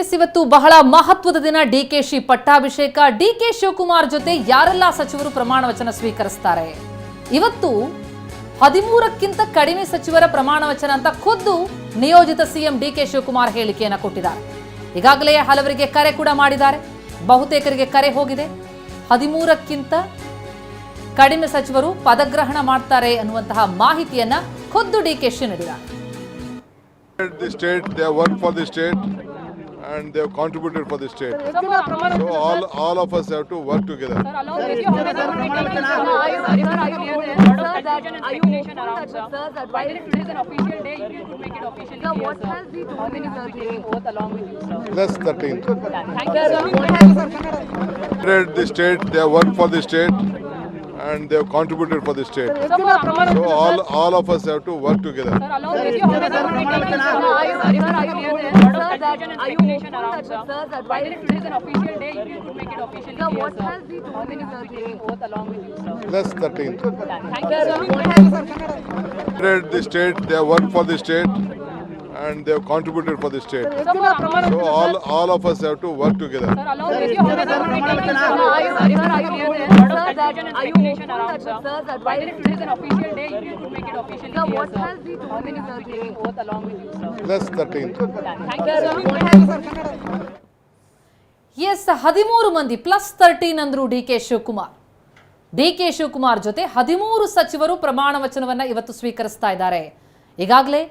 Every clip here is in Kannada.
ಎಸ್ ಇವತ್ತು ಬಹಳ ಮಹತ್ವದ ದಿನ ಡಿಕೆಶಿ ಪಟ್ಟಾಭಿಷೇಕ. ಡಿಕೆ ಶಿವಕುಮಾರ್ ಜೊತೆ ಯಾರೆಲ್ಲ ಸಚಿವರು ಪ್ರಮಾಣ ವಚನ ಸ್ವೀಕರಿಸುತ್ತಾರೆ? ಇವತ್ತು 13ಕ್ಕಿಂತ ಕಡಿಮೆ ಸಚಿವರ ಪ್ರಮಾಣ ವಚನ ಅಂತ ಖುದ್ದು ನಿಯೋಜಿತ ಸಿಎಂ ಡಿಕೆ ಶಿವಕುಮಾರ್ ಹೇಳಿಕೆಯನ್ನು ಕೊಟ್ಟಿದ್ದಾರೆ. ಈಗಾಗಲೇ ಹಲವರಿಗೆ ಕರೆ ಕೂಡ ಮಾಡಿದ್ದಾರೆ, ಬಹುತೇಕರಿಗೆ ಕರೆ ಹೋಗಿದೆ. 13ಕ್ಕಿಂತ ಕಡಿಮೆ ಸಚಿವರು ಪದಗ್ರಹಣ ಮಾಡ್ತಾರೆ ಅನ್ನುವಂತಹ ಮಾಹಿತಿಯನ್ನ ಖುದ್ದು ಡಿಕೆಶಿ ನೀಡಿದ್ದಾರೆ. The state, they have worked for the state and they have contributed for the state. So all of us have to work together. Plus 13. The state, they have worked for the state and they have contributed for the state. So all of us have to work together. Plus 13. The state, they have worked for the state and they have contributed for the state. So all of us have to work together. Plus 13. S 13 ಮಂದಿ ಪ್ಲಸ್ 13 ಅಂದ್ರು ಡಿಕೆ ಶಿವಕುಮಾರ್. ಡಿಕೆ ಶಿವಕುಮಾರ್ ಜೊತೆ 13 ಸಚಿವರು ಪ್ರಮಾಣ ವಚನವನ್ನ ಇವತ್ತು ಸ್ವೀಕರಿಸ್ತಾ ಇದ್ದಾರೆ. ಈಗಾಗಲೇ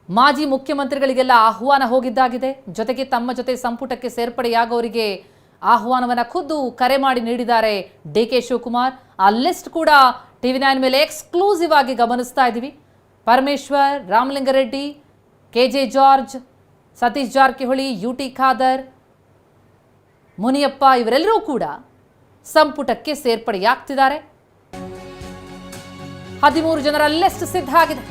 ಮಾಜಿ ಮುಖ್ಯಮಂತ್ರಿಗಳಿಗೆಲ್ಲ ಆಹ್ವಾನ ಹೋಗಿದ್ದಾಗಿದೆ. ಜೊತೆಗೆ ತಮ್ಮ ಜೊತೆ ಸಂಪುಟಕ್ಕೆ ಸೇರ್ಪಡೆಯಾಗೋರಿಗೆ ಆಹ್ವಾನವನ್ನ ಖುದ್ದು ಕರೆ ಮಾಡಿ ನೀಡಿದ್ದಾರೆ ಡಿಕೆ ಶಿವಕುಮಾರ್. ಆ ಲಿಸ್ಟ್ ಕೂಡ TV9 ಮೇಲೆ ಎಕ್ಸ್ಕ್ಲೂಸಿವ್ ಆಗಿ ಗಮನಿಸ್ತಾ ಇದ್ದೀವಿ. Parameshwar, Ramalinga Reddy, KJ George, Satish Jarkiholi, UT Khader, Muniyappa ಇವರೆಲ್ಲರೂ ಕೂಡ ಸಂಪುಟಕ್ಕೆ ಸೇರ್ಪಡೆಯಾಗ್ತಿದ್ದಾರೆ. 13 ಜನರ ಲಿಸ್ಟ್ ಸಿದ್ಧ ಆಗಿದೆ.